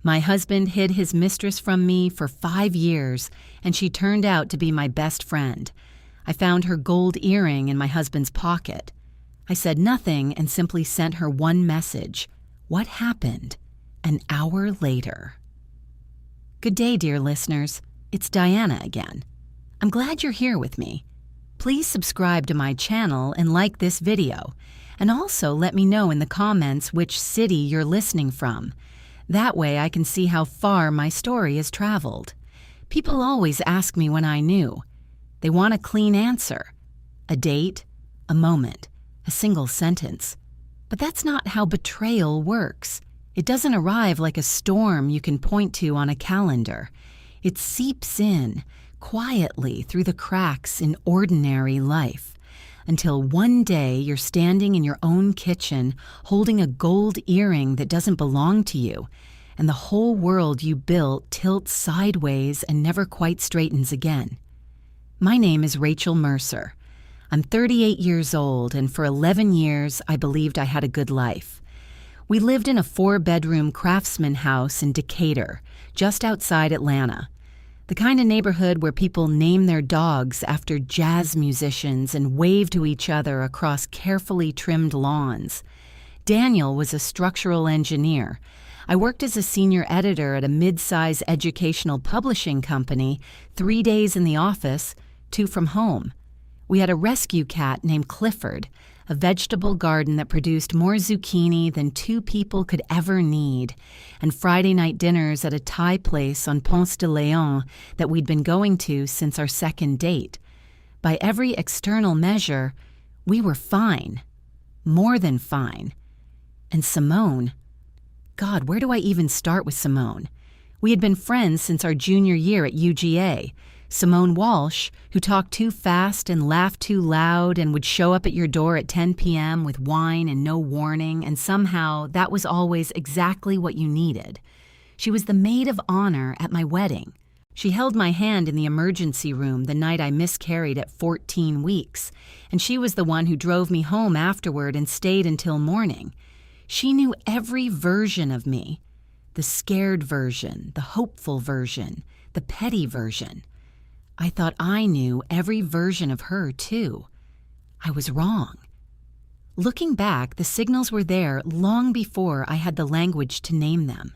My husband hid his mistress from me for 5 years, and she turned out to be my best friend. I found her gold earring in my husband's pocket. I said nothing and simply sent her one message. What happened? An hour later. Good day, dear listeners. It's Diana again. I'm glad you're here with me. Please subscribe to my channel and like this video, and also let me know in the comments which city you're listening from. That way I can see how far my story has traveled. People always ask me when I knew. They want a clean answer. A date, a moment, a single sentence. But that's not how betrayal works. It doesn't arrive like a storm you can point to on a calendar. It seeps in, quietly through the cracks in ordinary life. Until one day you're standing in your own kitchen holding a gold earring that doesn't belong to you, and the whole world you built tilts sideways and never quite straightens again. My name is Rachel Mercer. I'm 38 years old, and for 11 years I believed I had a good life. We lived in a 4-bedroom craftsman house in Decatur, just outside Atlanta. The kind of neighborhood where people name their dogs after jazz musicians and wave to each other across carefully trimmed lawns. Daniel was a structural engineer. I worked as a senior editor at a mid-size educational publishing company, 3 days in the office, 2 from home. We had a rescue cat named Clifford, a vegetable garden that produced more zucchini than 2 people could ever need, and Friday night dinners at a Thai place on Ponce de Leon that we'd been going to since our second date. By every external measure, we were fine. More than fine. And Simone, God, where do I even start with Simone? We had been friends since our junior year at UGA. Simone Walsh, who talked too fast and laughed too loud and would show up at your door at 10 p.m. with wine and no warning, and somehow that was always exactly what you needed. She was the maid of honor at my wedding. She held my hand in the emergency room the night I miscarried at 14 weeks, and she was the one who drove me home afterward and stayed until morning. She knew every version of me. The scared version, the hopeful version, the petty version. I thought I knew every version of her, too. I was wrong. Looking back, the signals were there long before I had the language to name them.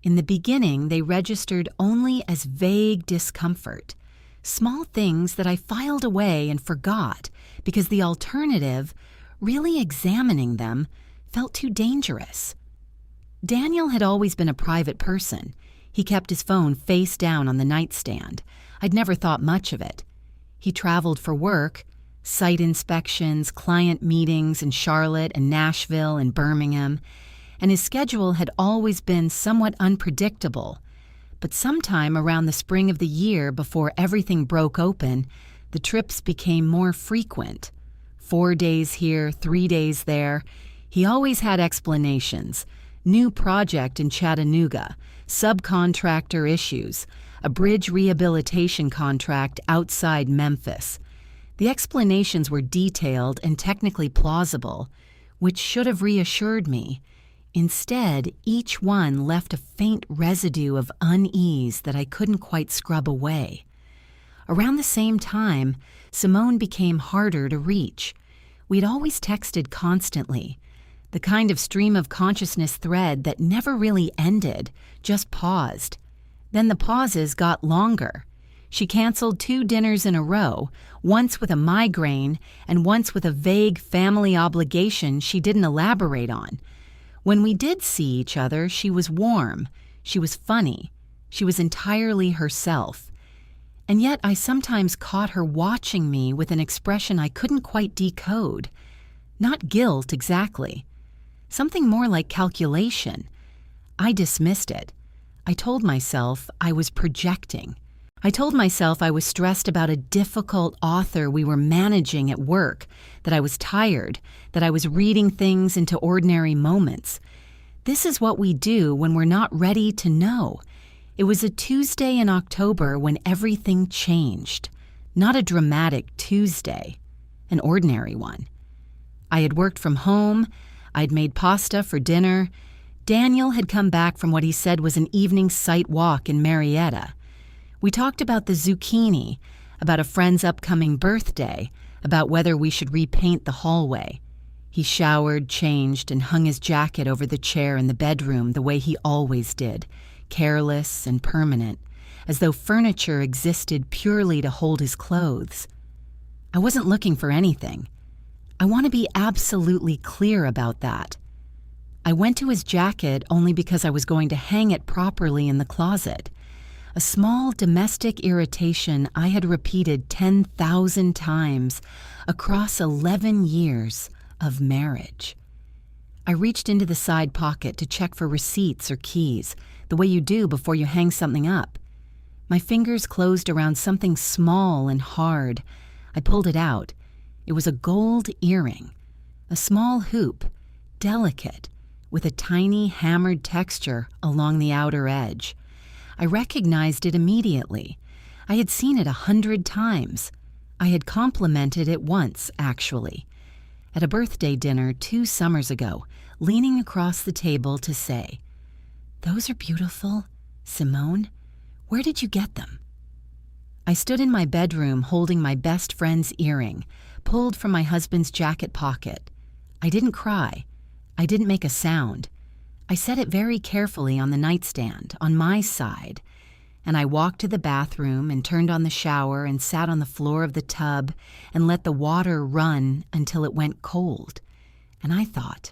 In the beginning, they registered only as vague discomfort, small things that I filed away and forgot because the alternative, really examining them, felt too dangerous. Daniel had always been a private person. He kept his phone face down on the nightstand. I'd never thought much of it. He traveled for work, site inspections, client meetings in Charlotte and Nashville and Birmingham, and his schedule had always been somewhat unpredictable. But sometime around the spring of the year before everything broke open, the trips became more frequent. 4 days here, 3 days there. He always had explanations. New project in Chattanooga, subcontractor issues, a bridge rehabilitation contract outside Memphis. The explanations were detailed and technically plausible, which should have reassured me. Instead, each one left a faint residue of unease that I couldn't quite scrub away. Around the same time, Simone became harder to reach. We'd always texted constantly, the kind of stream of consciousness thread that never really ended, just paused. Then the pauses got longer. She canceled 2 dinners in a row, once with a migraine and once with a vague family obligation she didn't elaborate on. When we did see each other, she was warm, she was funny, she was entirely herself. And yet I sometimes caught her watching me with an expression I couldn't quite decode. Not guilt, exactly. Something more like calculation. I dismissed it. I told myself I was projecting. I told myself I was stressed about a difficult author we were managing at work, that I was tired, that I was reading things into ordinary moments. This is what we do when we're not ready to know. It was a Tuesday in October when everything changed. Not a dramatic Tuesday, an ordinary one. I had worked from home. I'd made pasta for dinner. Daniel had come back from what he said was an evening sight walk in Marietta. We talked about the zucchini, about a friend's upcoming birthday, about whether we should repaint the hallway. He showered, changed, and hung his jacket over the chair in the bedroom the way he always did, careless and permanent, as though furniture existed purely to hold his clothes. I wasn't looking for anything. I want to be absolutely clear about that. I went to his jacket only because I was going to hang it properly in the closet. A small domestic irritation I had repeated 10,000 times across 11 years of marriage. I reached into the side pocket to check for receipts or keys, the way you do before you hang something up. My fingers closed around something small and hard. I pulled it out. It was a gold earring, a small hoop, delicate, with a tiny hammered texture along the outer edge. I recognized it immediately. I had seen it 100 times. I had complimented it once, actually, at a birthday dinner 2 summers ago, leaning across the table to say, "Those are beautiful, Simone. Where did you get them?" I stood in my bedroom holding my best friend's earring, pulled from my husband's jacket pocket. I didn't cry. I didn't make a sound. I set it very carefully on the nightstand, on my side, and I walked to the bathroom and turned on the shower and sat on the floor of the tub and let the water run until it went cold. And I thought,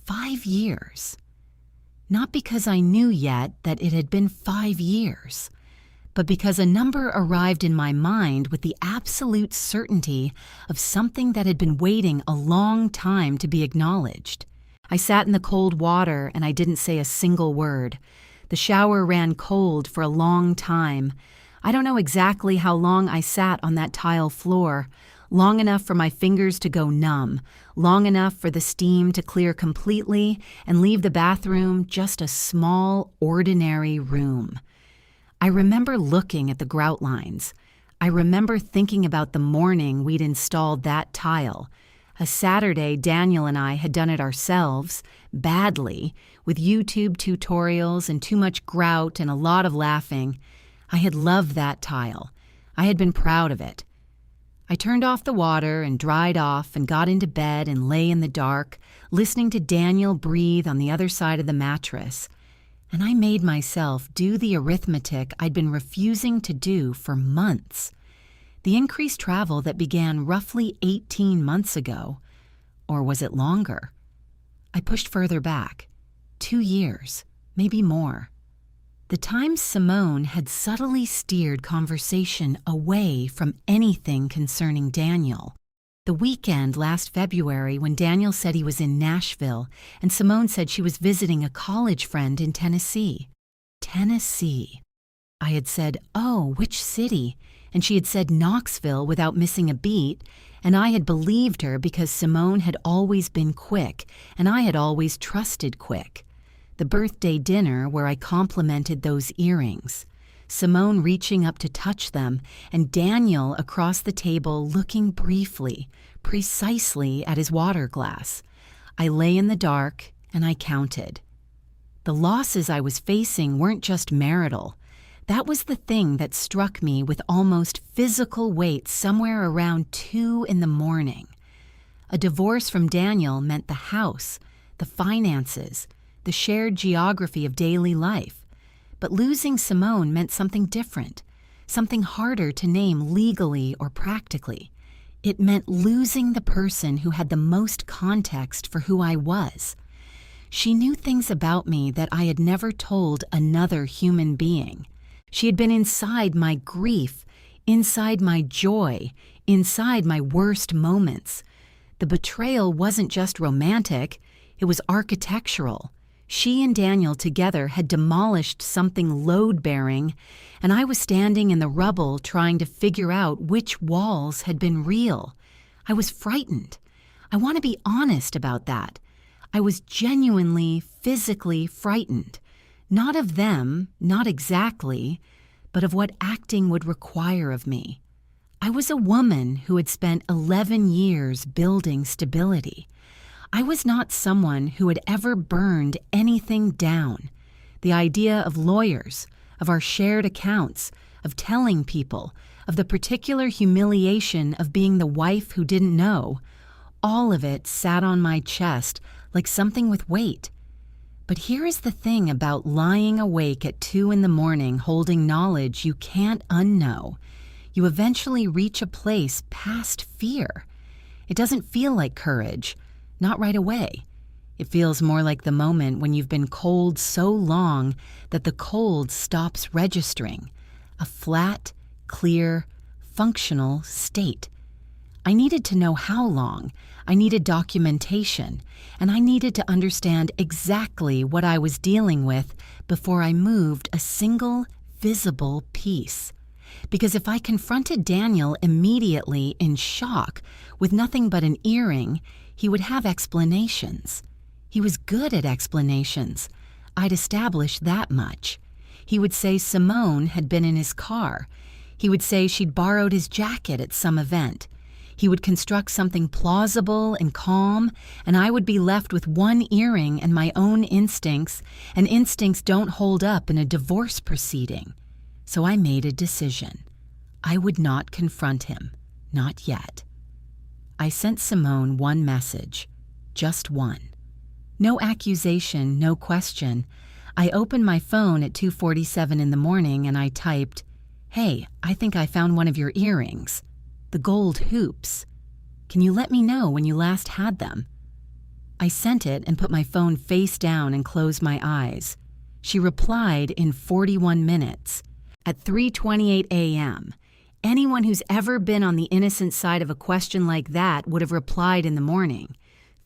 5 years. Not because I knew yet that it had been 5 years, but because a number arrived in my mind with the absolute certainty of something that had been waiting a long time to be acknowledged. I sat in the cold water and I didn't say a single word. The shower ran cold for a long time. I don't know exactly how long I sat on that tile floor, long enough for my fingers to go numb, long enough for the steam to clear completely and leave the bathroom just a small, ordinary room. I remember looking at the grout lines. I remember thinking about the morning we'd installed that tile. A Saturday, Daniel and I had done it ourselves, badly, with YouTube tutorials and too much grout and a lot of laughing. I had loved that tile. I had been proud of it. I turned off the water and dried off and got into bed and lay in the dark, listening to Daniel breathe on the other side of the mattress. And I made myself do the arithmetic I'd been refusing to do for months. The increased travel that began roughly 18 months ago. Or was it longer? I pushed further back. 2 years, maybe more. The times Simone had subtly steered conversation away from anything concerning Daniel. The weekend last February when Daniel said he was in Nashville and Simone said she was visiting a college friend in Tennessee. Tennessee. I had said, "Oh, which city?" And she had said Knoxville without missing a beat, and I had believed her because Simone had always been quick, and I had always trusted quick. The birthday dinner where I complimented those earrings. Simone reaching up to touch them, and Daniel across the table looking briefly, precisely at his water glass. I lay in the dark, and I counted. The losses I was facing weren't just marital. That was the thing that struck me with almost physical weight somewhere around 2 in the morning. A divorce from Daniel meant the house, the finances, the shared geography of daily life. But losing Simone meant something different, something harder to name legally or practically. It meant losing the person who had the most context for who I was. She knew things about me that I had never told another human being. She had been inside my grief, inside my joy, inside my worst moments. The betrayal wasn't just romantic, it was architectural. She and Daniel together had demolished something load-bearing, and I was standing in the rubble trying to figure out which walls had been real. I was frightened. I want to be honest about that. I was genuinely, physically frightened. Not of them, not exactly, but of what acting would require of me. I was a woman who had spent 11 years building stability. I was not someone who had ever burned anything down. The idea of lawyers, of our shared accounts, of telling people, of the particular humiliation of being the wife who didn't know, all of it sat on my chest like something with weight. But here is the thing about lying awake at 2 a.m. holding knowledge you can't unknow. You eventually reach a place past fear. It doesn't feel like courage, not right away. It feels more like the moment when you've been cold so long that the cold stops registering. A flat, clear, functional state. I needed to know how long, I needed documentation, and I needed to understand exactly what I was dealing with before I moved a single, visible piece. Because if I confronted Daniel immediately in shock with nothing but an earring, he would have explanations. He was good at explanations. I'd established that much. He would say Simone had been in his car. He would say she'd borrowed his jacket at some event. He would construct something plausible and calm, and I would be left with one earring and my own instincts, and instincts don't hold up in a divorce proceeding. So I made a decision. I would not confront him. Not yet. I sent Simone one message. Just one. No accusation, no question. I opened my phone at 2:47 in the morning and I typed, "Hey, I think I found one of your earrings. The gold hoops. Can you let me know when you last had them?" I sent it and put my phone face down and closed my eyes. She replied in 41 minutes. At 3:28 a.m., anyone who's ever been on the innocent side of a question like that would have replied in the morning.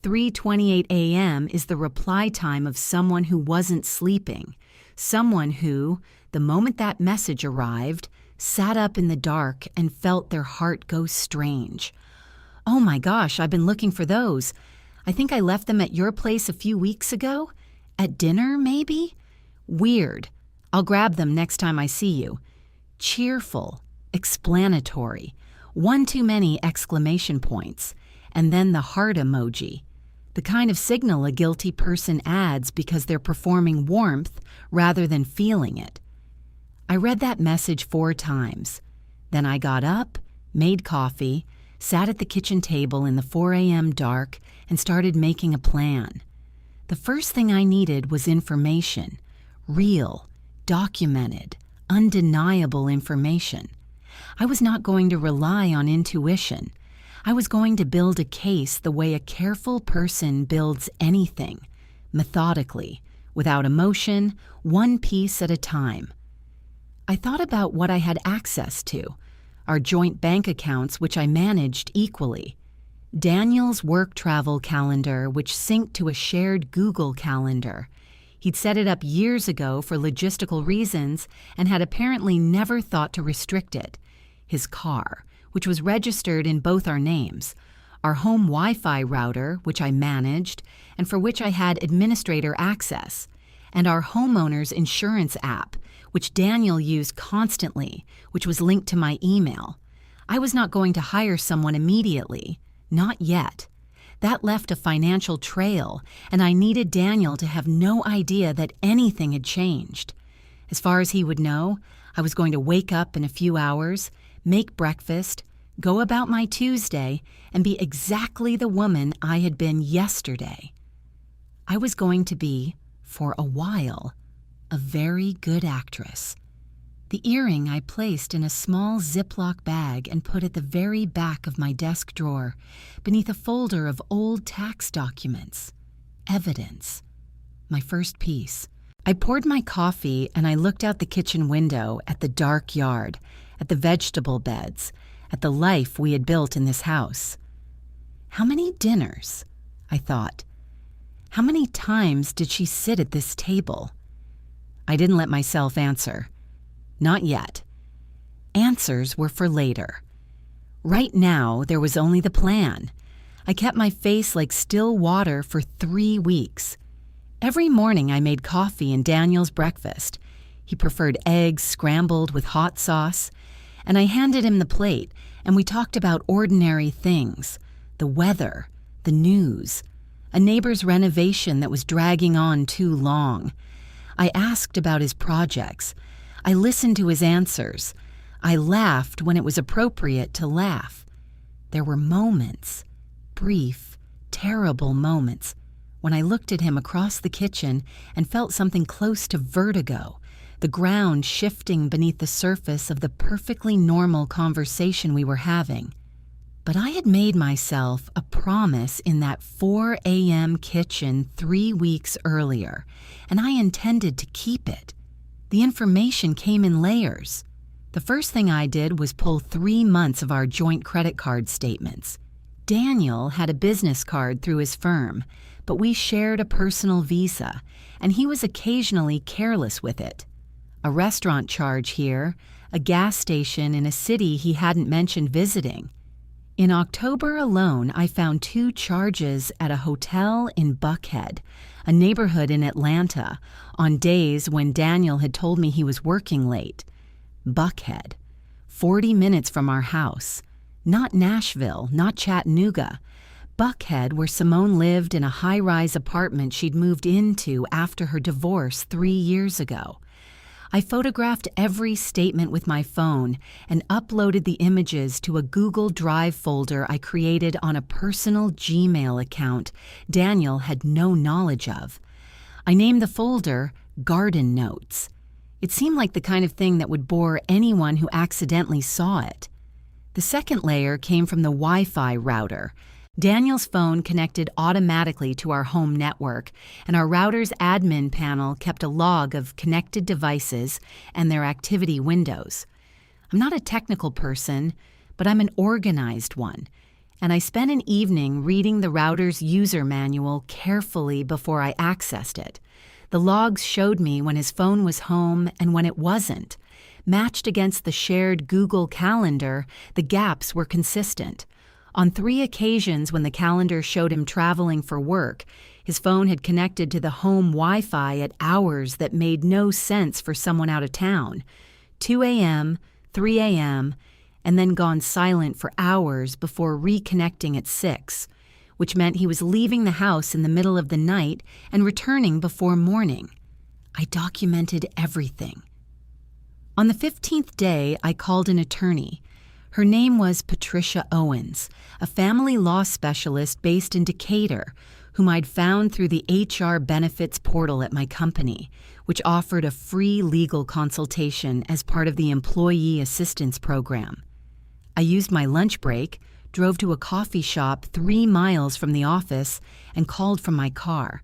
3:28 a.m. is the reply time of someone who wasn't sleeping. Someone who, the moment that message arrived, sat up in the dark and felt their heart go strange. "Oh my gosh, I've been looking for those. I think I left them at your place a few weeks ago? At dinner, maybe? Weird. I'll grab them next time I see you." Cheerful, explanatory, one too many exclamation points, and then the heart emoji. The kind of signal a guilty person adds because they're performing warmth rather than feeling it. I read that message 4 times. Then I got up, made coffee, sat at the kitchen table in the 4 a.m. dark, and started making a plan. The first thing I needed was information. Real, documented, undeniable information. I was not going to rely on intuition. I was going to build a case the way a careful person builds anything, methodically, without emotion, one piece at a time. I thought about what I had access to, our joint bank accounts which I managed equally, Daniel's work travel calendar which synced to a shared Google calendar. He'd set it up years ago for logistical reasons and had apparently never thought to restrict it. His car, which was registered in both our names, our home Wi-Fi router, which I managed and for which I had administrator access, and our homeowner's insurance app, which Daniel used constantly, which was linked to my email. I was not going to hire someone immediately. Not yet. That left a financial trail, and I needed Daniel to have no idea that anything had changed. As far as he would know, I was going to wake up in a few hours, make breakfast, go about my Tuesday, and be exactly the woman I had been yesterday. I was going to be, for a while, a very good actress. The earring I placed in a small Ziploc bag and put at the very back of my desk drawer, beneath a folder of old tax documents. Evidence. My first piece. I poured my coffee and I looked out the kitchen window at the dark yard, at the vegetable beds, at the life we had built in this house. How many dinners? I thought. How many times did she sit at this table? I didn't let myself answer. Not yet. Answers were for later. Right now, there was only the plan. I kept my face like still water for 3 weeks. Every morning I made coffee and Daniel's breakfast. He preferred eggs scrambled with hot sauce, and I handed him the plate, and we talked about ordinary things, the weather, the news. a neighbor's renovation that was dragging on too long. I asked about his projects. I listened to his answers. I laughed when it was appropriate to laugh. There were moments, brief, terrible moments, when I looked at him across the kitchen and felt something close to vertigo, the ground shifting beneath the surface of the perfectly normal conversation we were having. But I had made myself a promise in that 4 a.m. kitchen 3 weeks earlier, and I intended to keep it. The information came in layers. The first thing I did was pull 3 months of our joint credit card statements. Daniel had a business card through his firm, but we shared a personal Visa, and he was occasionally careless with it. A restaurant charge here, a gas station in a city he hadn't mentioned visiting. In October alone, I found 2 charges at a hotel in Buckhead, a neighborhood in Atlanta, on days when Daniel had told me he was working late. Buckhead, 40 minutes from our house. Not Nashville, not Chattanooga. Buckhead, where Simone lived in a high-rise apartment she'd moved into after her divorce 3 years ago. I photographed every statement with my phone and uploaded the images to a Google Drive folder I created on a personal Gmail account Daniel had no knowledge of. I named the folder Garden Notes. It seemed like the kind of thing that would bore anyone who accidentally saw it. The second layer came from the Wi-Fi router. Daniel's phone connected automatically to our home network, and our router's admin panel kept a log of connected devices and their activity windows. I'm not a technical person, but I'm an organized one, and I spent an evening reading the router's user manual carefully before I accessed it. The logs showed me when his phone was home and when it wasn't. Matched against the shared Google Calendar, the gaps were consistent. On 3 occasions when the calendar showed him traveling for work, his phone had connected to the home Wi-Fi at hours that made no sense for someone out of town. 2 a.m., 3 a.m., and then gone silent for hours before reconnecting at 6, which meant he was leaving the house in the middle of the night and returning before morning. I documented everything. On the 15th day, I called an attorney. Her name was Patricia Owens, a family law specialist based in Decatur, whom I'd found through the HR benefits portal at my company, which offered a free legal consultation as part of the Employee Assistance Program. I used my lunch break, drove to a coffee shop 3 miles from the office, and called from my car.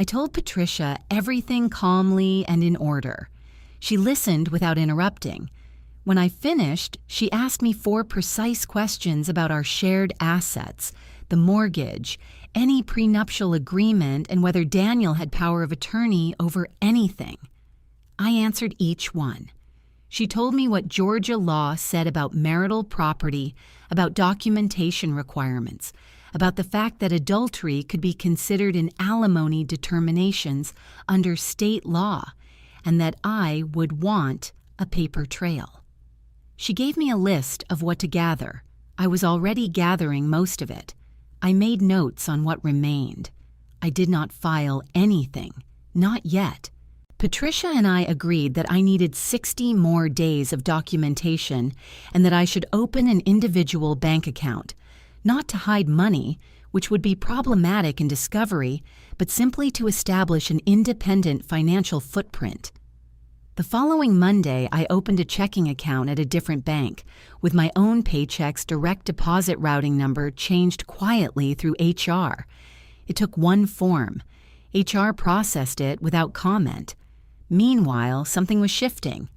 I told Patricia everything calmly and in order. She listened without interrupting. When I finished, she asked me 4 precise questions about our shared assets, the mortgage, any prenuptial agreement, and whether Daniel had power of attorney over anything. I answered each one. She told me what Georgia law said about marital property, about documentation requirements, about the fact that adultery could be considered in alimony determinations under state law, and that I would want a paper trail. She gave me a list of what to gather. I was already gathering most of it. I made notes on what remained. I did not file anything, not yet. Patricia and I agreed that I needed 60 more days of documentation and that I should open an individual bank account, not to hide money, which would be problematic in discovery, but simply to establish an independent financial footprint. The following Monday, I opened a checking account at a different bank, with my own paycheck's direct deposit routing number changed quietly through HR. It took 1 form. HR processed it without comment. Meanwhile, something was shifting.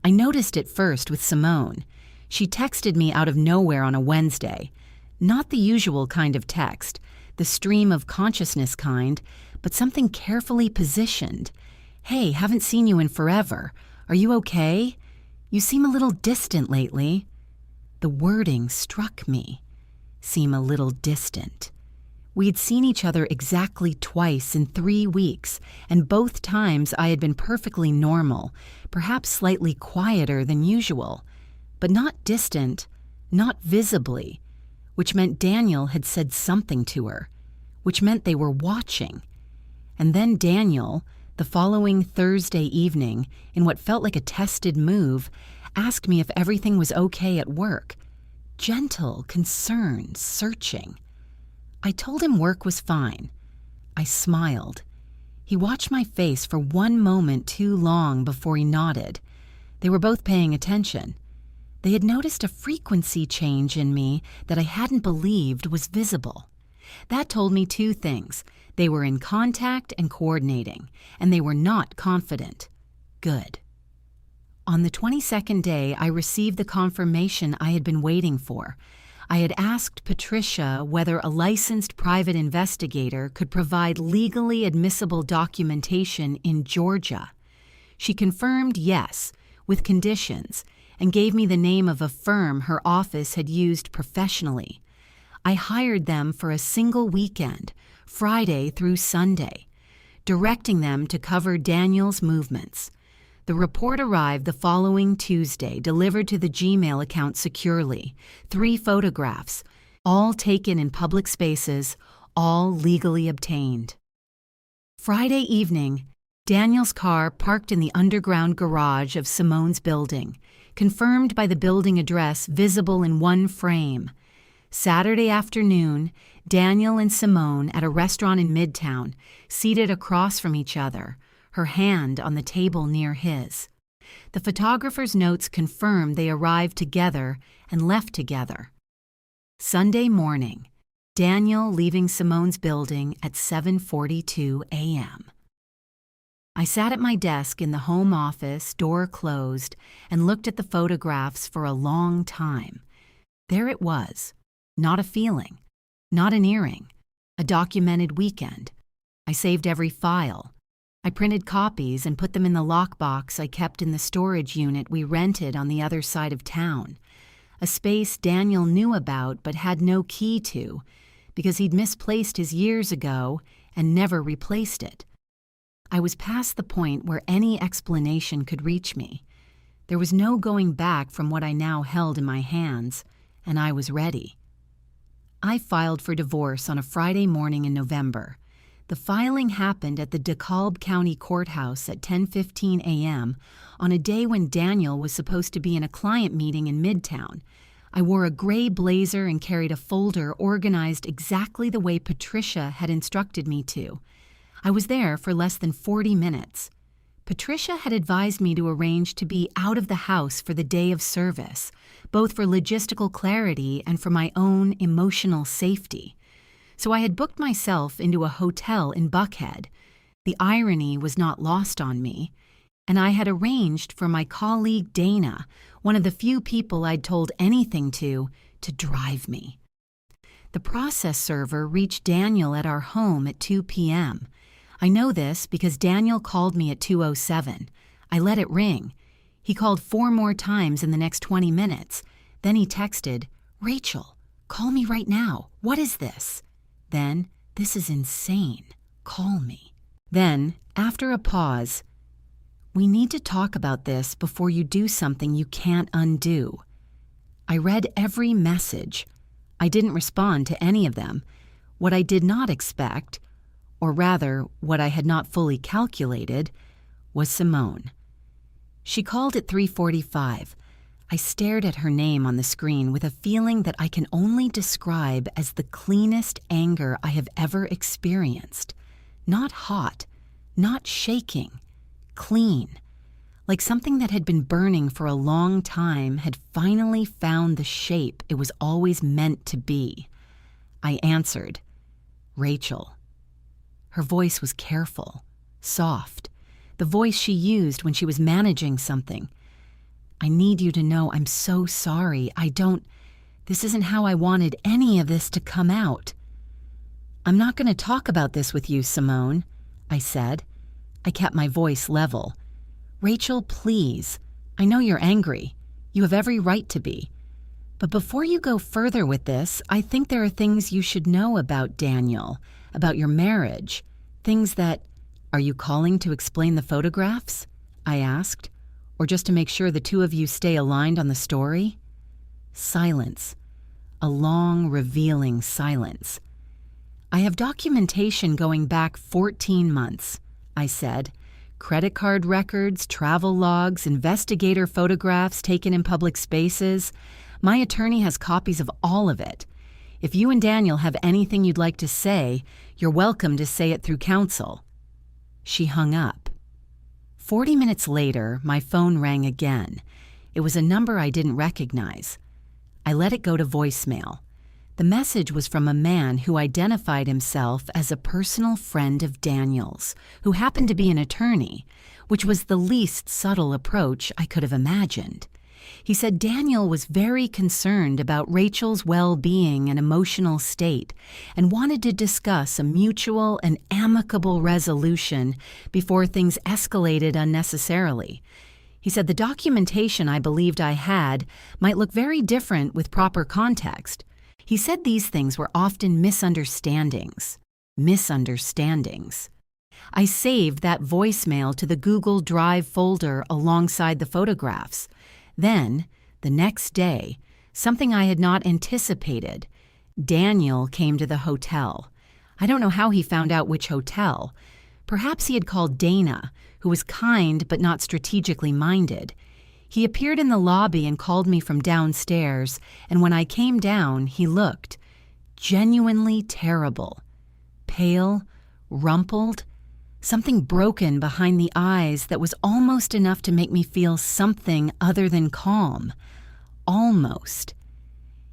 I noticed it first with Simone. She texted me out of nowhere on a Wednesday. Not the usual kind of text, the stream of consciousness kind, but something carefully positioned. "Hey, haven't seen you in forever. Are you okay? You seem a little distant lately." The wording struck me. Seem a little distant. We'd seen each other exactly twice in 3 weeks, and both times I had been perfectly normal, perhaps slightly quieter than usual, but not distant, not visibly, which meant Daniel had said something to her, which meant they were watching. And then Daniel, the following Thursday evening, in what felt like a tested move, asked me if everything was okay at work. Gentle, concerned, searching. I told him work was fine. I smiled. He watched my face for one moment too long before he nodded. They were both paying attention. They had noticed a frequency change in me that I hadn't believed was visible. That told me two things. They were in contact and coordinating, and they were not confident. Good. On the 22nd day, I received the confirmation I had been waiting for. I had asked Patricia whether a licensed private investigator could provide legally admissible documentation in Georgia. She confirmed yes, with conditions, and gave me the name of a firm her office had used professionally. I hired them for a single weekend, Friday through Sunday, directing them to cover Daniel's movements. The report arrived the following Tuesday, delivered to the Gmail account securely. 3 photographs, all taken in public spaces, all legally obtained. Friday evening, Daniel's car parked in the underground garage of Simone's building, confirmed by the building address visible in one frame. Saturday afternoon, Daniel and Simone at a restaurant in Midtown, seated across from each other, her hand on the table near his. The photographer's notes confirmed they arrived together and left together. Sunday morning, Daniel leaving Simone's building at 7:42 a.m. I sat at my desk in the home office, door closed, and looked at the photographs for a long time. There it was. Not a feeling, not an earring, a documented weekend. I saved every file. I printed copies and put them in the lockbox I kept in the storage unit we rented on the other side of town, a space Daniel knew about but had no key to because he'd misplaced his years ago and never replaced it. I was past the point where any explanation could reach me. There was no going back from what I now held in my hands, and I was ready. I filed for divorce on a Friday morning in November. The filing happened at the DeKalb County Courthouse at 10:15 a.m. on a day when Daniel was supposed to be in a client meeting in Midtown. I wore a gray blazer and carried a folder organized exactly the way Patricia had instructed me to. I was there for less than 40 minutes. Patricia had advised me to arrange to be out of the house for the day of service, both for logistical clarity and for my own emotional safety. So I had booked myself into a hotel in Buckhead. The irony was not lost on me, and I had arranged for my colleague Dana, one of the few people I'd told anything to drive me. The process server reached Daniel at our home at 2 p.m. I know this because Daniel called me at 2:07. I let it ring. He called 4 more times in the next 20 minutes. Then he texted, "Rachel, call me right now. What is this?" Then, "This is insane. Call me." Then, after a pause, "We need to talk about this before you do something you can't undo." I read every message. I didn't respond to any of them. What I did not expect, or rather, what I had not fully calculated, was Simone. She called at 3:45. I stared at her name on the screen with a feeling that I can only describe as the cleanest anger I have ever experienced. Not hot, not shaking, clean. Like something that had been burning for a long time had finally found the shape it was always meant to be. I answered, "Rachel." Her voice was careful, soft, the voice she used when she was managing something. "I need you to know I'm so sorry. This isn't how I wanted any of this to come out." "I'm not going to talk about this with you, Simone," I said. I kept my voice level. "Rachel, please. I know you're angry. You have every right to be. But before you go further with this, I think there are things you should know about Daniel, about your marriage, things that—" "Are you calling to explain the photographs?" I asked. "Or just to make sure the two of you stay aligned on the story?" Silence. A long, revealing silence. I have documentation going back 14 months, I said. Credit card records, travel logs, investigator photographs taken in public spaces. My attorney has copies of all of it. If you and Daniel have anything you'd like to say, you're welcome to say it through counsel. She hung up. 40 minutes later, my phone rang again. It was a number I didn't recognize. I let it go to voicemail. The message was from a man who identified himself as a personal friend of Daniel's, who happened to be an attorney, which was the least subtle approach I could have imagined. He said Daniel was very concerned about Rachel's well-being and emotional state and wanted to discuss a mutual and amicable resolution before things escalated unnecessarily. He said the documentation I believed I had might look very different with proper context. He said these things were often misunderstandings. I saved that voicemail to the Google Drive folder alongside the photographs. Then, the next day, something I had not anticipated. Daniel came to the hotel. I don't know how he found out which hotel. Perhaps he had called Dana, who was kind but not strategically minded. He appeared in the lobby and called me from downstairs, and when I came down, he looked genuinely terrible. Pale, rumpled, something broken behind the eyes that was almost enough to make me feel something other than calm. Almost.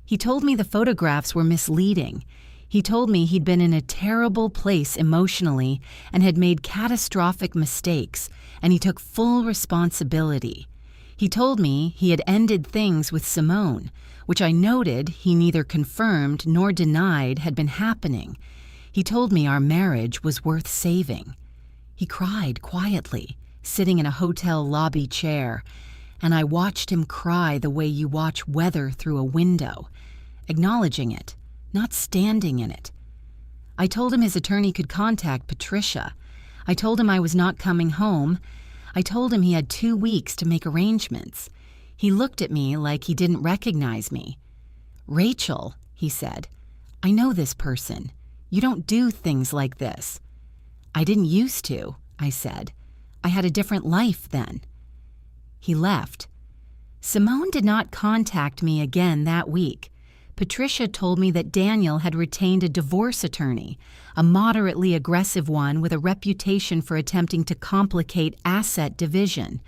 He told me the photographs were misleading. He told me he'd been in a terrible place emotionally and had made catastrophic mistakes, and he took full responsibility. He told me he had ended things with Simone, which I noted he neither confirmed nor denied had been happening. He told me our marriage was worth saving. He cried quietly, sitting in a hotel lobby chair, and I watched him cry the way you watch weather through a window, acknowledging it, not standing in it. I told him his attorney could contact Patricia. I told him I was not coming home. I told him he had 2 weeks to make arrangements. He looked at me like he didn't recognize me. "Rachel," he said, "I know this person. You don't do things like this." "I didn't used to," I said. "I had a different life then." He left. Simone did not contact me again that week. Patricia told me that Daniel had retained a divorce attorney, a moderately aggressive one with a reputation for attempting to complicate asset division,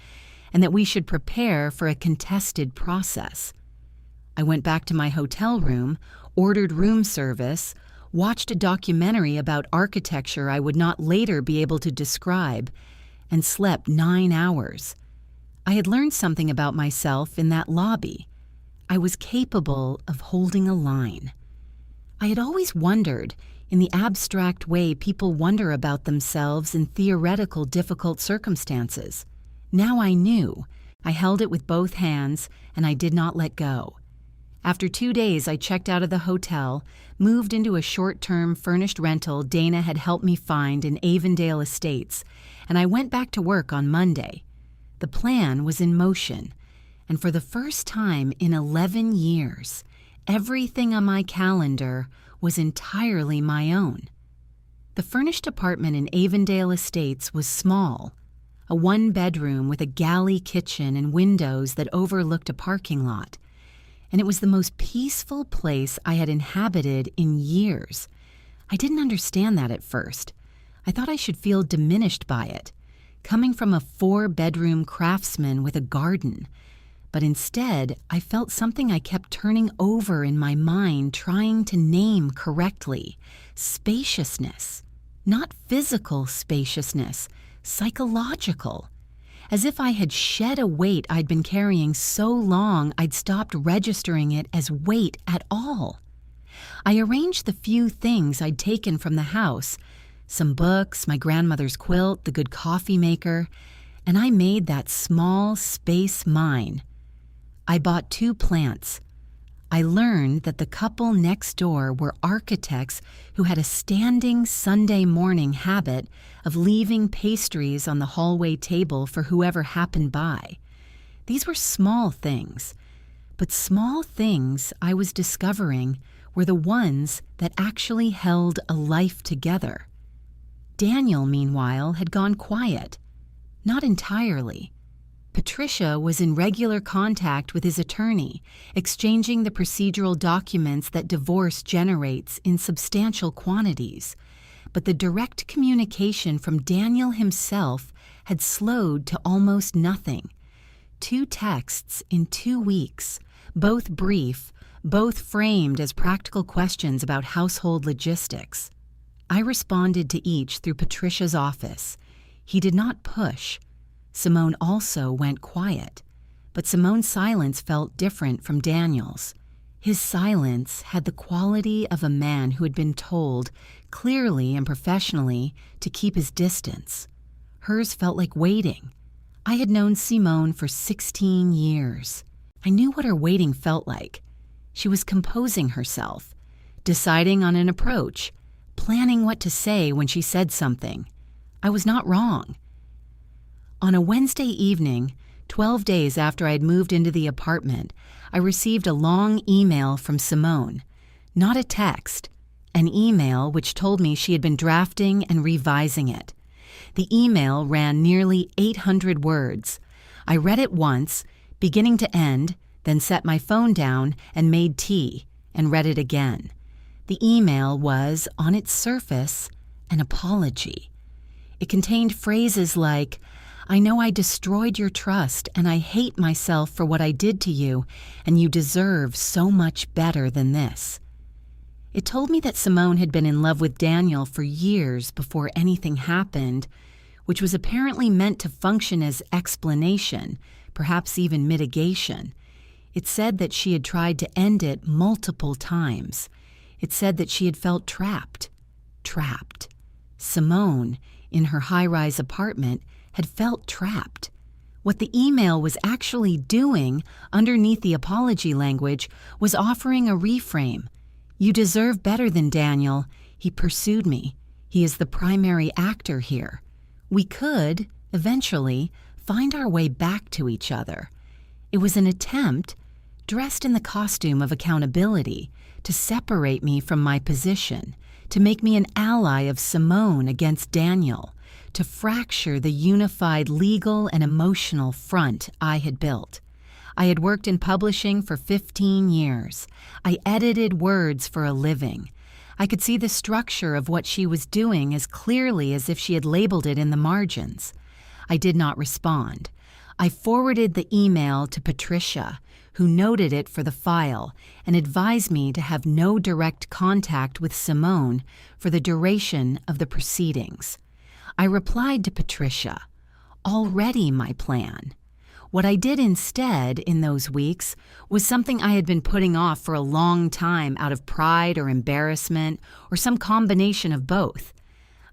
and that we should prepare for a contested process. I went back to my hotel room, ordered room service, watched a documentary about architecture I would not later be able to describe, and slept 9 hours. I had learned something about myself in that lobby. I was capable of holding a line. I had always wondered, in the abstract way people wonder about themselves in theoretical difficult circumstances. Now I knew. I held it with both hands, and I did not let go. After 2 days, I checked out of the hotel, moved into a short-term furnished rental Dana had helped me find in Avondale Estates, and I went back to work on Monday. The plan was in motion, and for the first time in 11 years, everything on my calendar was entirely my own. The furnished apartment in Avondale Estates was small, a 1-bedroom with a galley kitchen and windows that overlooked a parking lot, and it was the most peaceful place I had inhabited in years. I didn't understand that at first. I thought I should feel diminished by it, coming from a 4-bedroom craftsman with a garden. But instead, I felt something I kept turning over in my mind, trying to name correctly: spaciousness. Not physical spaciousness, psychological. As if I had shed a weight I'd been carrying so long I'd stopped registering it as weight at all. I arranged the few things I'd taken from the house, some books, my grandmother's quilt, the good coffee maker, and I made that small space mine. I bought 2 plants. I learned that the couple next door were architects who had a standing Sunday morning habit of leaving pastries on the hallway table for whoever happened by. These were small things, but small things, I was discovering, were the ones that actually held a life together. Daniel, meanwhile, had gone quiet. Not entirely. Patricia was in regular contact with his attorney, exchanging the procedural documents that divorce generates in substantial quantities. But the direct communication from Daniel himself had slowed to almost nothing. 2 texts in 2 weeks, both brief, both framed as practical questions about household logistics. I responded to each through Patricia's office. He did not push. Simone also went quiet, but Simone's silence felt different from Daniel's. His silence had the quality of a man who had been told, clearly and professionally, to keep his distance. Hers felt like waiting. I had known Simone for 16 years. I knew what her waiting felt like. She was composing herself, deciding on an approach, planning what to say when she said something. I was not wrong. On a Wednesday evening, 12 days after I had moved into the apartment, I received a long email from Simone. Not a text, an email which told me she had been drafting and revising it. The email ran nearly 800 words. I read it once, beginning to end, then set my phone down and made tea, and read it again. The email was, on its surface, an apology. It contained phrases like, "I know I destroyed your trust and I hate myself for what I did to you, and you deserve so much better than this." It told me that Simone had been in love with Daniel for years before anything happened, which was apparently meant to function as explanation, perhaps even mitigation. It said that she had tried to end it multiple times. It said that she had felt trapped. Simone, in her high-rise apartment, had felt trapped. What the email was actually doing, underneath the apology language, was offering a reframe. "You deserve better than Daniel. He pursued me. He is the primary actor here. We could, eventually, find our way back to each other." It was an attempt, dressed in the costume of accountability, to separate me from my position, to make me an ally of Simone against Daniel, to fracture the unified legal and emotional front I had built. I had worked in publishing for 15 years. I edited words for a living. I could see the structure of what she was doing as clearly as if she had labeled it in the margins. I did not respond. I forwarded the email to Patricia, who noted it for the file and advised me to have no direct contact with Simone for the duration of the proceedings. I replied to Patricia, "Already my plan." What I did instead in those weeks was something I had been putting off for a long time out of pride or embarrassment or some combination of both.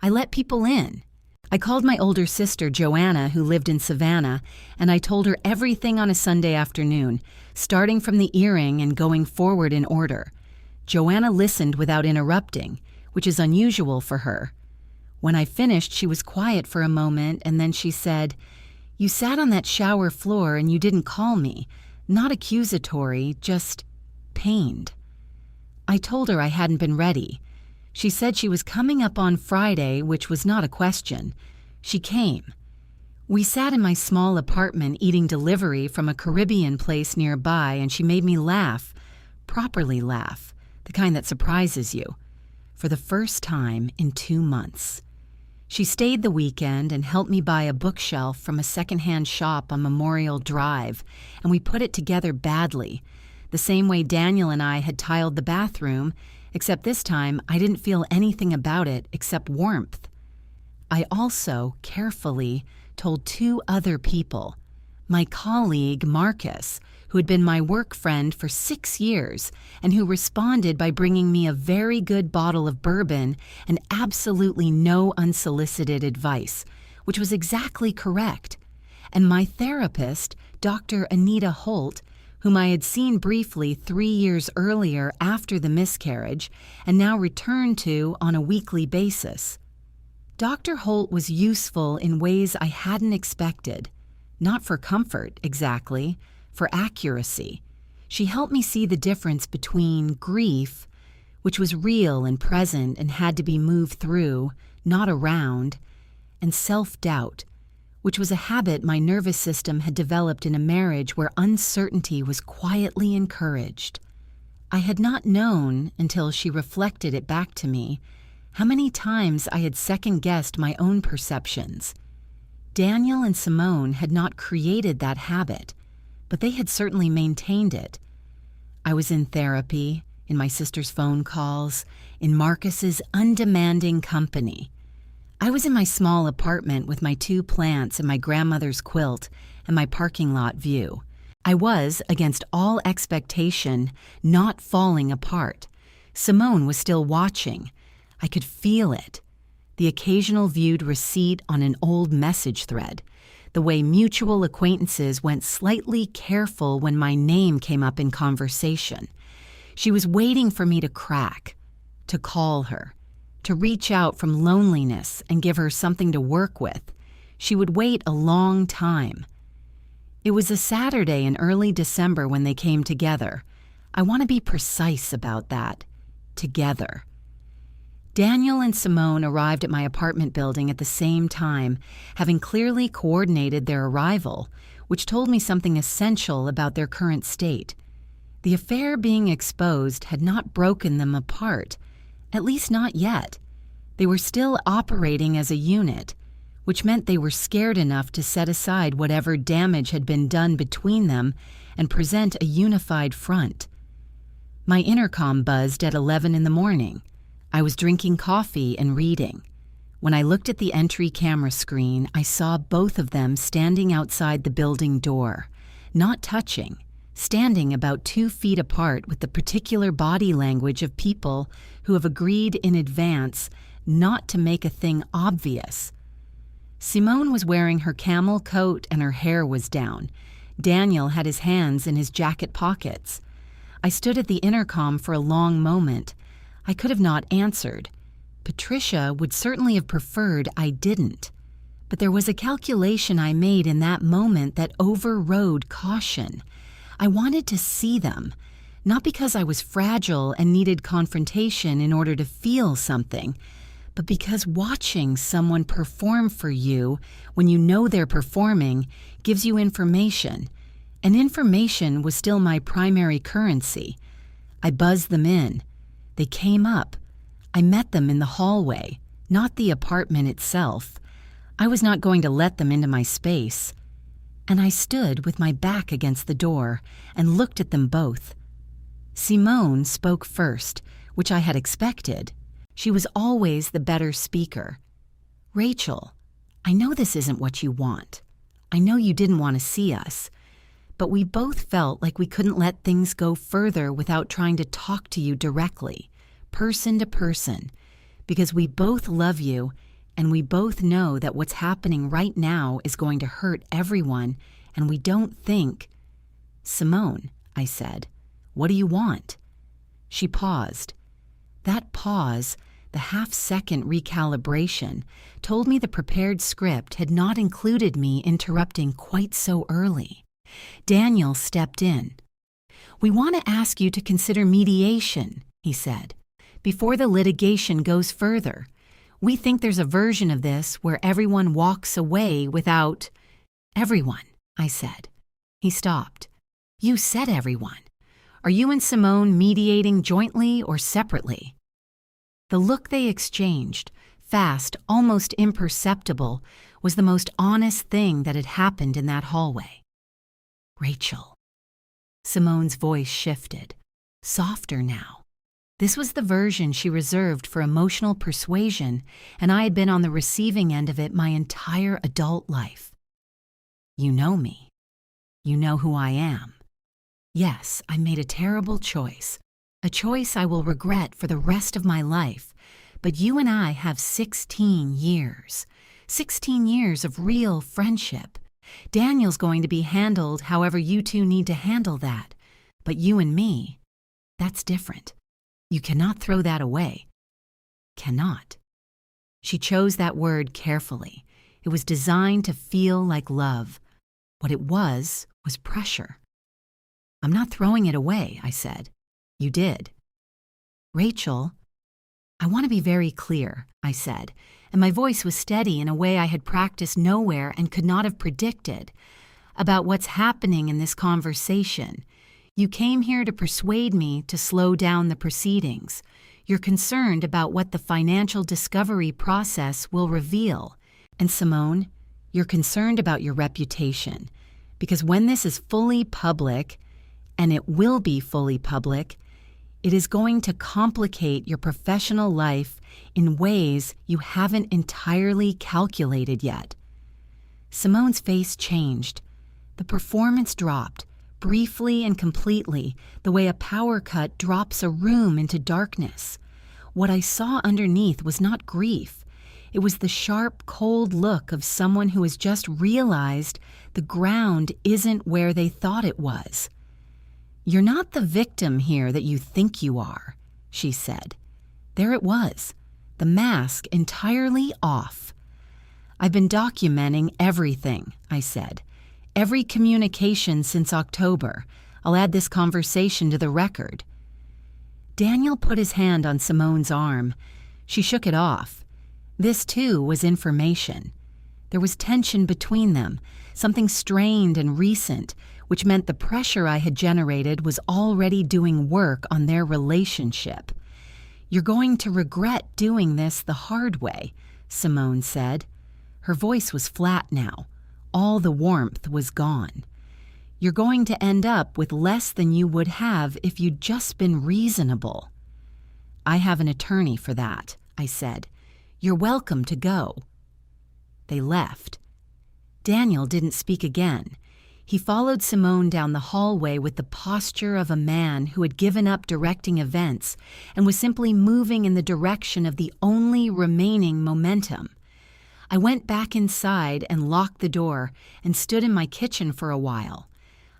I let people in. I called my older sister, Joanna, who lived in Savannah, and I told her everything on a Sunday afternoon, starting from the earring and going forward in order. Joanna listened without interrupting, which is unusual for her. When I finished, she was quiet for a moment, and then she said, "You sat on that shower floor and you didn't call me. Not accusatory, just pained." I told her I hadn't been ready. She said she was coming up on Friday, which was not a question. She came. We sat in my small apartment eating delivery from a Caribbean place nearby, and she made me laugh, properly laugh, the kind that surprises you, for the first time in 2 months. She stayed the weekend and helped me buy a bookshelf from a secondhand shop on Memorial Drive, and we put it together badly, the same way Daniel and I had tiled the bathroom, except this time I didn't feel anything about it except warmth. I also carefully told 2 other people, my colleague Marcus, who had been my work friend for 6 years and who responded by bringing me a very good bottle of bourbon and absolutely no unsolicited advice, which was exactly correct, and my therapist, Dr. Anita Holt, whom I had seen briefly 3 years earlier after the miscarriage and now returned to on a weekly basis. Dr. Holt was useful in ways I hadn't expected, not for comfort exactly, for accuracy. She helped me see the difference between grief, which was real and present and had to be moved through, not around, and self-doubt, which was a habit my nervous system had developed in a marriage where uncertainty was quietly encouraged. I had not known, until she reflected it back to me, how many times I had second-guessed my own perceptions. Daniel and Simone had not created that habit, but they had certainly maintained it. I was in therapy, in my sister's phone calls, in Marcus's undemanding company. I was in my small apartment with my 2 plants and my grandmother's quilt and my parking lot view. I was, against all expectation, not falling apart. Simone was still watching. I could feel it. The occasional viewed receipt on an old message thread. The way mutual acquaintances went slightly careful when my name came up in conversation. She was waiting for me to crack, to call her, to reach out from loneliness and give her something to work with. She would wait a long time. It was a Saturday in early December when they came together. I want to be precise about that. Together. Daniel and Simone arrived at my apartment building at the same time, having clearly coordinated their arrival, which told me something essential about their current state. The affair being exposed had not broken them apart, at least not yet. They were still operating as a unit, which meant they were scared enough to set aside whatever damage had been done between them and present a unified front. My intercom buzzed at 11 in the morning. I was drinking coffee and reading. When I looked at the entry camera screen, I saw both of them standing outside the building door, not touching, standing about 2 feet apart with the particular body language of people who have agreed in advance not to make a thing obvious. Simone was wearing her camel coat and her hair was down. Daniel had his hands in his jacket pockets. I stood at the intercom for a long moment. I could have not answered. Patricia would certainly have preferred I didn't. But there was a calculation I made in that moment that overrode caution. I wanted to see them, not because I was fragile and needed confrontation in order to feel something, but because watching someone perform for you when you know they're performing gives you information, and information was still my primary currency. I buzzed them in. They came up. I met them in the hallway, not the apartment itself. I was not going to let them into my space. And I stood with my back against the door and looked at them both. Simone spoke first, which I had expected. She was always the better speaker. "Rachel, I know this isn't what you want. I know you didn't want to see us. But we both felt like we couldn't let things go further without trying to talk to you directly, person to person, because we both love you and we both know that what's happening right now is going to hurt everyone, and we don't think—" "Simone," I said, "what do you want?" She paused. That pause, the half-second recalibration, told me the prepared script had not included me interrupting quite so early. Daniel stepped in. "We want to ask you to consider mediation," he said, "before the litigation goes further. We think there's a version of this where everyone walks away without—" "Everyone," I said. He stopped. "You said everyone. Are you and Simone mediating jointly or separately?" The look they exchanged, fast, almost imperceptible, was the most honest thing that had happened in that hallway. "Rachel." Simone's voice shifted, softer now. This was the version she reserved for emotional persuasion, and I had been on the receiving end of it my entire adult life. "You know me. You know who I am. Yes, I made a terrible choice, a choice I will regret for the rest of my life, but you and I have 16 years. 16 years of real friendship. Daniel's going to be handled however you two need to handle that, but you and me, that's different. You cannot throw that away. Cannot." She chose that word carefully. It was designed to feel like love. What it was pressure. "I'm not throwing it away," I said. "You did." Rachel, I want to be very clear, I said, and my voice was steady in a way I had practiced nowhere and could not have predicted, about what's happening in this conversation. You came here to persuade me to slow down the proceedings. You're concerned about what the financial discovery process will reveal. And Simone, you're concerned about your reputation. Because when this is fully public, and it will be fully public, it is going to complicate your professional life in ways you haven't entirely calculated yet. Simone's face changed. The performance dropped, briefly and completely, the way a power cut drops a room into darkness. What I saw underneath was not grief. It was the sharp, cold look of someone who has just realized the ground isn't where they thought it was. You're not the victim here that you think you are, she said. There it was, the mask entirely off. I've been documenting everything, I said. Every communication since October. I'll add this conversation to the record. Daniel put his hand on Simone's arm. She shook it off. This, too, was information. There was tension between them, something strained and recent, which meant the pressure I had generated was already doing work on their relationship. You're going to regret doing this the hard way, Simone said. Her voice was flat now. All the warmth was gone. You're going to end up with less than you would have if you'd just been reasonable. I have an attorney for that, I said. You're welcome to go. They left. Daniel didn't speak again. He followed Simone down the hallway with the posture of a man who had given up directing events and was simply moving in the direction of the only remaining momentum. I went back inside and locked the door and stood in my kitchen for a while.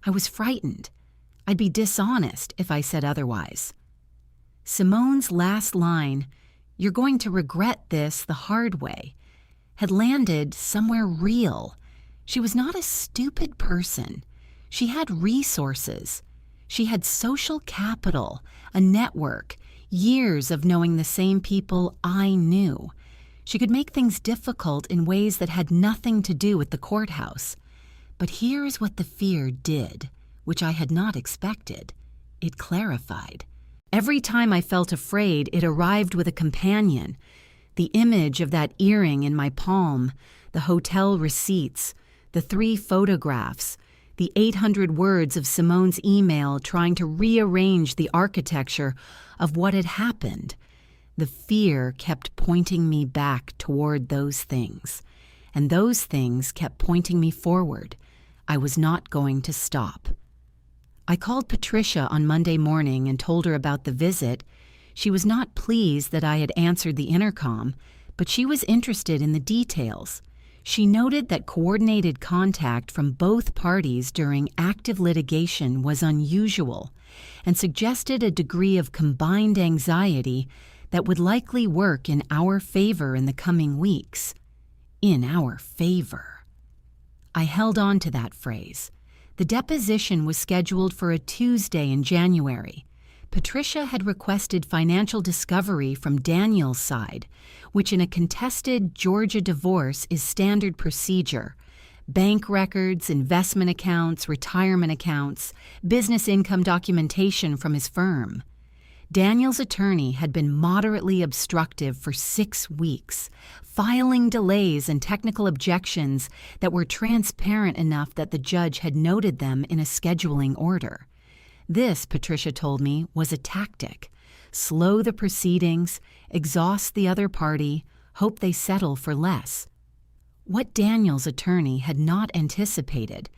I was frightened. I'd be dishonest if I said otherwise. Simone's last line, "You're going to regret this the hard way," had landed somewhere real. She was not a stupid person. She had resources. She had social capital, a network, years of knowing the same people I knew. She could make things difficult in ways that had nothing to do with the courthouse. But here is what the fear did, which I had not expected. It clarified. Every time I felt afraid, it arrived with a companion. The image of that earring in my palm, the hotel receipts, the 3 photographs, the 800 words of Simone's email trying to rearrange the architecture of what had happened. The fear kept pointing me back toward those things, and those things kept pointing me forward. I was not going to stop. I called Patricia on Monday morning and told her about the visit. She was not pleased that I had answered the intercom, but she was interested in the details. She noted that coordinated contact from both parties during active litigation was unusual and suggested a degree of combined anxiety that would likely work in our favor in the coming weeks. In our favor. I held on to that phrase. The deposition was scheduled for a Tuesday in January. Patricia had requested financial discovery from Daniel's side, which in a contested Georgia divorce is standard procedure. Bank records, investment accounts, retirement accounts, business income documentation from his firm. Daniel's attorney had been moderately obstructive for 6 weeks, filing delays and technical objections that were transparent enough that the judge had noted them in a scheduling order. This, Patricia told me, was a tactic. Slow the proceedings, exhaust the other party, hope they settle for less. What Daniel's attorney had not anticipated,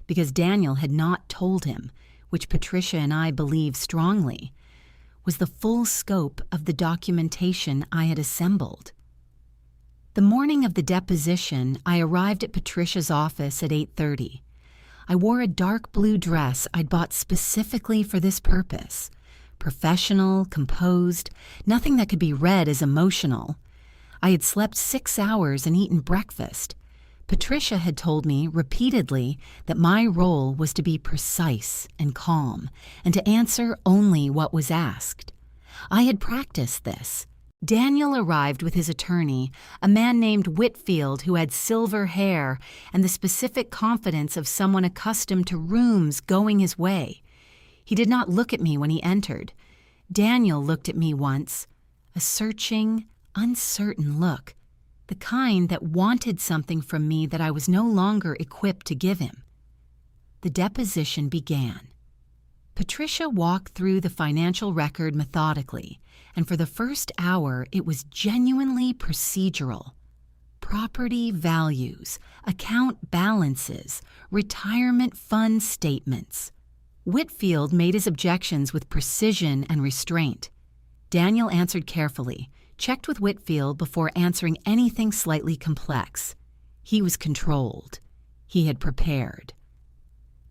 because Daniel had not told him, which Patricia and I believe strongly, was the full scope of the documentation I had assembled. The morning of the deposition, I arrived at Patricia's office at 8:30. I wore a dark blue dress I'd bought specifically for this purpose. Professional, composed, nothing that could be read as emotional. I had slept 6 hours and eaten breakfast. Patricia had told me repeatedly that my role was to be precise and calm and to answer only what was asked. I had practiced this. Daniel arrived with his attorney, a man named Whitfield who had silver hair and the specific confidence of someone accustomed to rooms going his way. He did not look at me when he entered. Daniel looked at me once, a searching, uncertain look, the kind that wanted something from me that I was no longer equipped to give him. The deposition began. Patricia walked through the financial record methodically, and for the first hour it was genuinely procedural. Property values, account balances, retirement fund statements. Whitfield made his objections with precision and restraint. Daniel answered carefully, checked with Whitfield before answering anything slightly complex. He was controlled. He had prepared.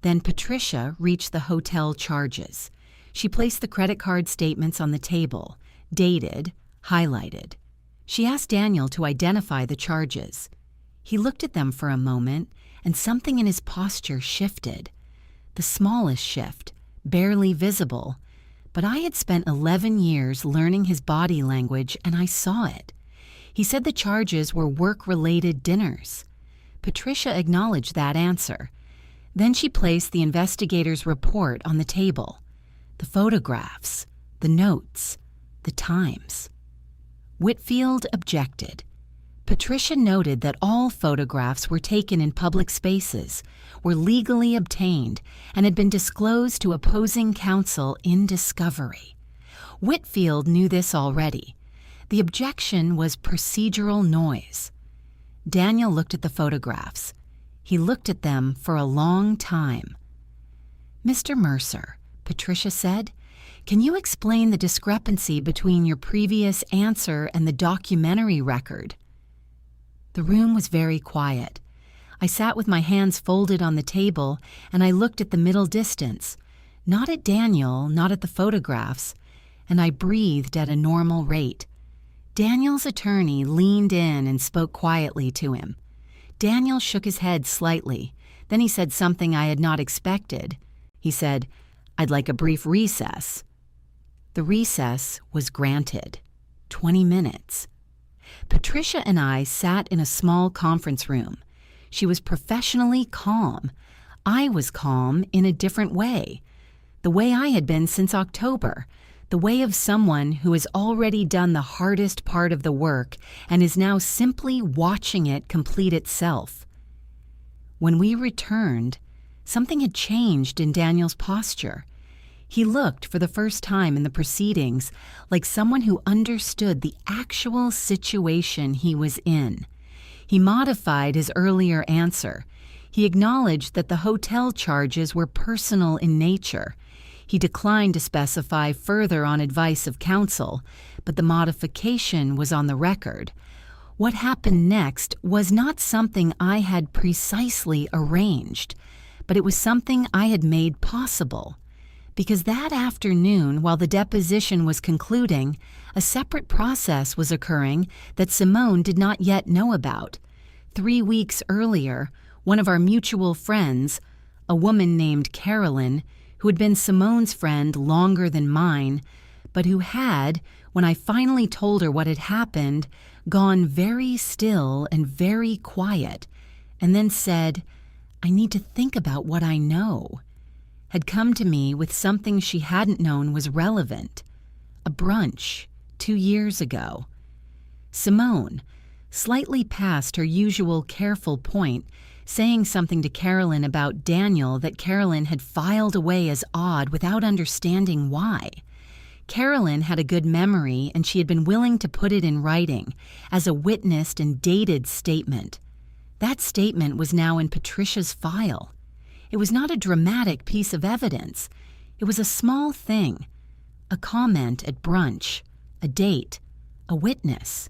Then Patricia reached the hotel charges. She placed the credit card statements on the table, dated, highlighted. She asked Daniel to identify the charges. He looked at them for a moment, and something in his posture shifted. The smallest shift, barely visible, but I had spent 11 years learning his body language, and I saw it. He said the charges were work-related dinners. Patricia acknowledged that answer. Then she placed the investigator's report on the table. The photographs, the notes, the times. Whitfield objected. Patricia noted that all photographs were taken in public spaces, were legally obtained, and had been disclosed to opposing counsel in discovery. Whitfield knew this already. The objection was procedural noise. Daniel looked at the photographs. He looked at them for a long time. "Mr. Mercer," Patricia said, "can you explain the discrepancy between your previous answer and the documentary record?" The room was very quiet. I sat with my hands folded on the table, and I looked at the middle distance, not at Daniel, not at the photographs, and I breathed at a normal rate. Daniel's attorney leaned in and spoke quietly to him. Daniel shook his head slightly. Then he said something I had not expected. He said, "I'd like a brief recess." The recess was granted. 20 minutes. Patricia and I sat in a small conference room. She was professionally calm. I was calm in a different way. The way I had been since October. The way of someone who has already done the hardest part of the work and is now simply watching it complete itself. When we returned, something had changed in Daniel's posture. He looked, for the first time in the proceedings, like someone who understood the actual situation he was in. He modified his earlier answer. He acknowledged that the hotel charges were personal in nature. He declined to specify further on advice of counsel, but the modification was on the record. What happened next was not something I had precisely arranged, but it was something I had made possible. Because that afternoon, while the deposition was concluding, a separate process was occurring that Simone did not yet know about. 3 weeks earlier, one of our mutual friends, a woman named Carolyn, who had been Simone's friend longer than mine, but who had, when I finally told her what had happened, gone very still and very quiet, and then said, "I need to think about what I know," had come to me with something she hadn't known was relevant. A brunch 2 years ago. Simone, slightly past her usual careful point, saying something to Carolyn about Daniel that Carolyn had filed away as odd without understanding why. Carolyn had a good memory, and she had been willing to put it in writing as a witnessed and dated statement. That statement was now in Patricia's file. It was not a dramatic piece of evidence. It was a small thing, a comment at brunch, a date, a witness.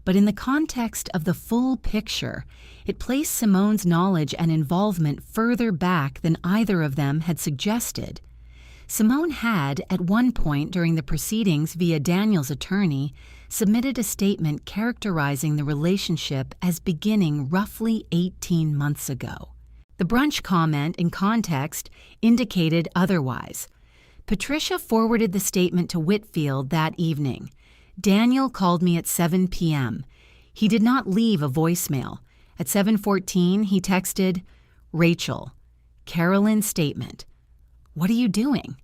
But in the context of the full picture, it placed Simone's knowledge and involvement further back than either of them had suggested. Simone had, at one point during the proceedings via Daniel's attorney, submitted a statement characterizing the relationship as beginning roughly 18 months ago. The brunch comment in context indicated otherwise. Patricia forwarded the statement to Whitfield that evening. Daniel called me at 7 p.m. He did not leave a voicemail. At 7:14, he texted, "Rachel, Carolyn's statement. What are you doing?"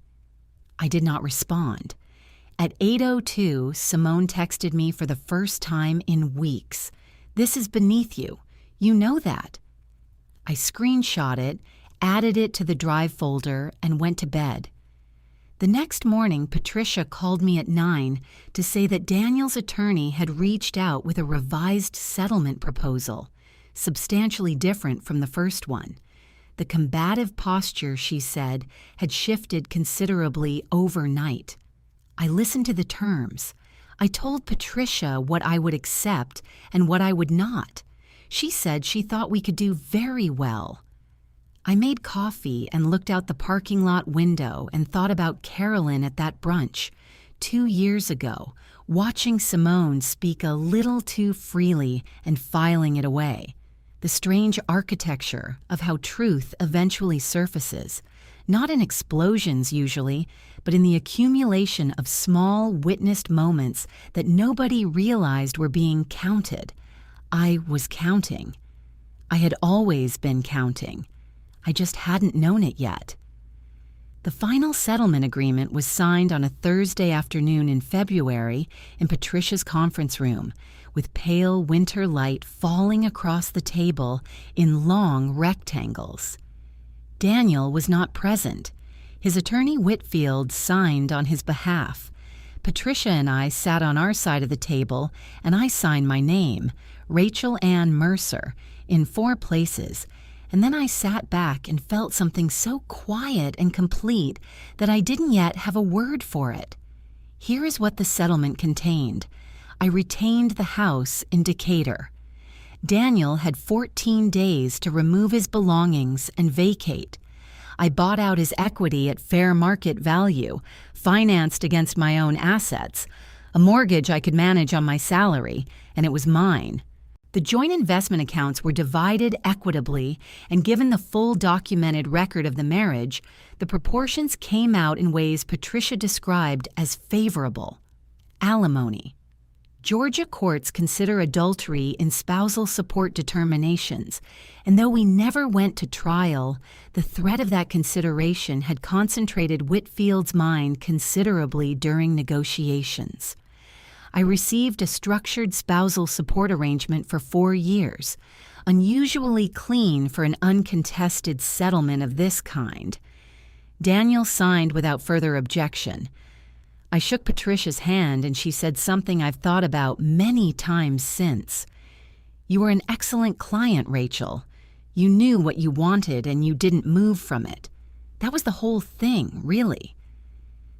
I did not respond. At 8:02, Simone texted me for the first time in weeks. "This is beneath you. You know that." I screenshot it, added it to the drive folder, and went to bed. The next morning, Patricia called me at 9 to say that Daniel's attorney had reached out with a revised settlement proposal, substantially different from the first one. The combative posture, she said, had shifted considerably overnight. I listened to the terms. I told Patricia what I would accept and what I would not. She said she thought we could do very well. I made coffee and looked out the parking lot window and thought about Carolyn at that brunch 2 years ago, watching Simone speak a little too freely and filing it away. The strange architecture of how truth eventually surfaces, not in explosions usually, but in the accumulation of small witnessed moments that nobody realized were being counted. I was counting. I had always been counting. I just hadn't known it yet. The final settlement agreement was signed on a Thursday afternoon in February in Patricia's conference room, with pale winter light falling across the table in long rectangles. Daniel was not present. His attorney Whitfield signed on his behalf. Patricia and I sat on our side of the table, and I signed my name, Rachel Ann Mercer, in 4 places, and then I sat back and felt something so quiet and complete that I didn't yet have a word for it. Here is what the settlement contained. I retained the house in Decatur. Daniel had 14 days to remove his belongings and vacate. I bought out his equity at fair market value, financed against my own assets, a mortgage I could manage on my salary, and it was mine. The joint investment accounts were divided equitably, and given the full documented record of the marriage, the proportions came out in ways Patricia described as favorable. Alimony. Georgia courts consider adultery in spousal support determinations, and though we never went to trial, the threat of that consideration had concentrated Whitfield's mind considerably during negotiations. I received a structured spousal support arrangement for 4 years, unusually clean for an uncontested settlement of this kind. Daniel signed without further objection. I shook Patricia's hand and she said something I've thought about many times since. "You were an excellent client, Rachel. You knew what you wanted and you didn't move from it. That was the whole thing, really."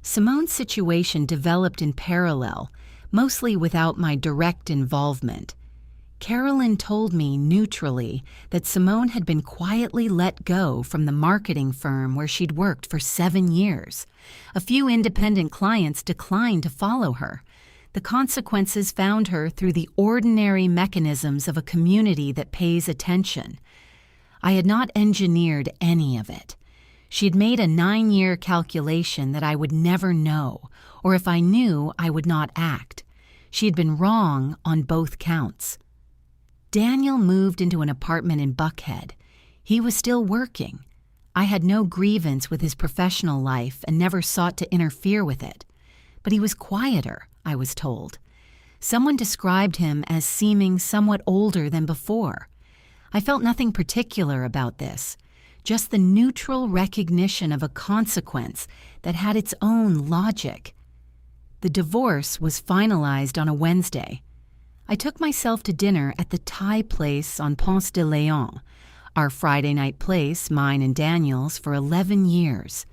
Simone's situation developed in parallel, mostly without my direct involvement. Carolyn told me neutrally that Simone had been quietly let go from the marketing firm where she'd worked for 7 years. A few independent clients declined to follow her. The consequences found her through the ordinary mechanisms of a community that pays attention. I had not engineered any of it. She had made a 9-year calculation that I would never know, or if I knew, I would not act. She had been wrong on both counts. Daniel moved into an apartment in Buckhead. He was still working. I had no grievance with his professional life and never sought to interfere with it. But he was quieter, I was told. Someone described him as seeming somewhat older than before. I felt nothing particular about this, just the neutral recognition of a consequence that had its own logic. The divorce was finalized on a Wednesday. I took myself to dinner at the Thai place on Ponce de Leon, our Friday night place, mine and Daniel's, for 11 years.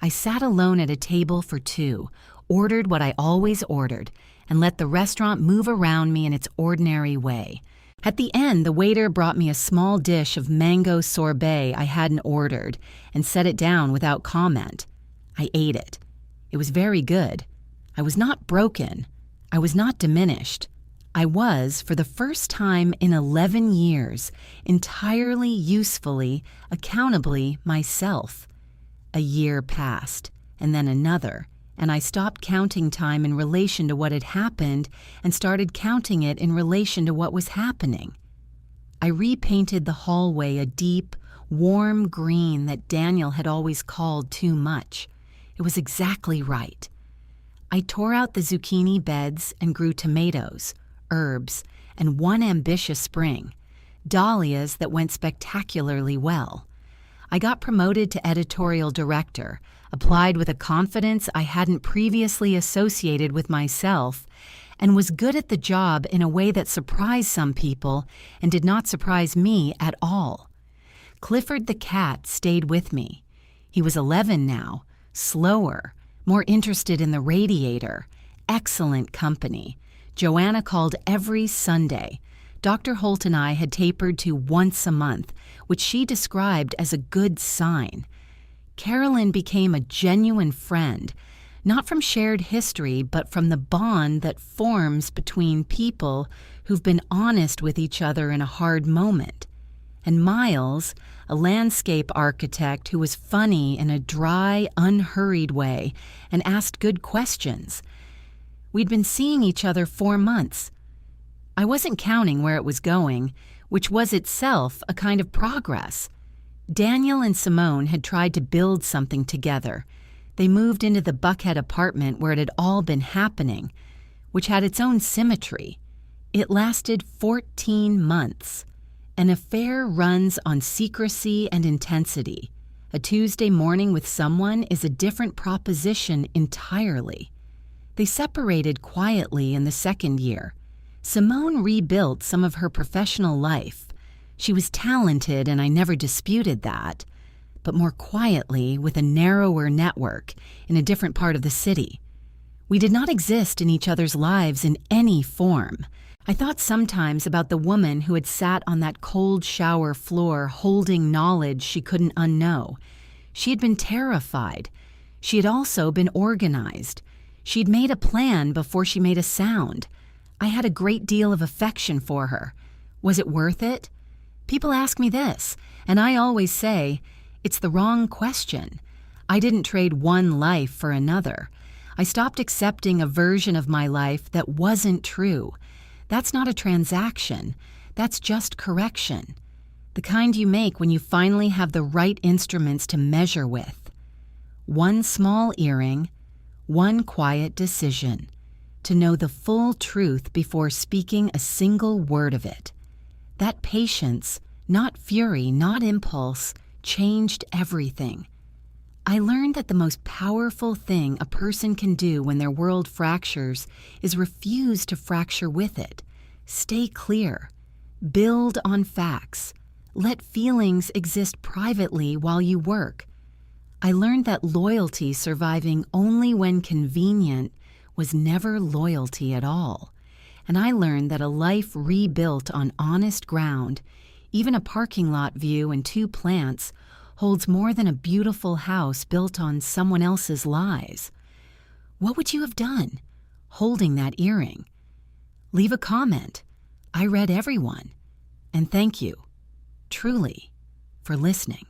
I sat alone at a table for 2, ordered what I always ordered, and let the restaurant move around me in its ordinary way. At the end, the waiter brought me a small dish of mango sorbet I hadn't ordered and set it down without comment. I ate it. It was very good. I was not broken. I was not diminished. I was, for the first time in 11 years, entirely usefully, accountably myself. A year passed, and then another, and I stopped counting time in relation to what had happened and started counting it in relation to what was happening. I repainted the hallway a deep, warm green that Daniel had always called too much. It was exactly right. I tore out the zucchini beds and grew tomatoes, herbs, and one ambitious spring, dahlias that went spectacularly well. I got promoted to editorial director, applied with a confidence I hadn't previously associated with myself, and was good at the job in a way that surprised some people and did not surprise me at all. Clifford the cat stayed with me. He was 11 now, slower, more interested in the radiator, excellent company. Joanna called every Sunday. Dr. Holt and I had tapered to once a month, which she described as a good sign. Carolyn became a genuine friend, not from shared history, but from the bond that forms between people who've been honest with each other in a hard moment. And Miles, a landscape architect who was funny in a dry, unhurried way and asked good questions. We'd been seeing each other 4 months. I wasn't counting where it was going, which was itself a kind of progress. Daniel and Simone had tried to build something together. They moved into the Buckhead apartment where it had all been happening, which had its own symmetry. It lasted 14 months. An affair runs on secrecy and intensity. A Tuesday morning with someone is a different proposition entirely. They separated quietly in the second year. Simone rebuilt some of her professional life. She was talented, and I never disputed that, but more quietly with a narrower network in a different part of the city. We did not exist in each other's lives in any form. I thought sometimes about the woman who had sat on that cold shower floor holding knowledge she couldn't unknow. She had been terrified. She had also been organized. She'd made a plan before she made a sound. I had a great deal of affection for her. Was it worth it? People ask me this, and I always say, it's the wrong question. I didn't trade one life for another. I stopped accepting a version of my life that wasn't true. That's not a transaction. That's just correction. The kind you make when you finally have the right instruments to measure with. One small earring, one quiet decision. To know the full truth before speaking a single word of it. That patience, not fury, not impulse, changed everything. I learned that the most powerful thing a person can do when their world fractures is refuse to fracture with it. Stay clear. Build on facts. Let feelings exist privately while you work. I learned that loyalty surviving only when convenient was never loyalty at all. And I learned that a life rebuilt on honest ground, even a parking lot view and 2 plants, holds more than a beautiful house built on someone else's lies. What would you have done, holding that earring? Leave a comment. I read everyone. And thank you, truly, for listening.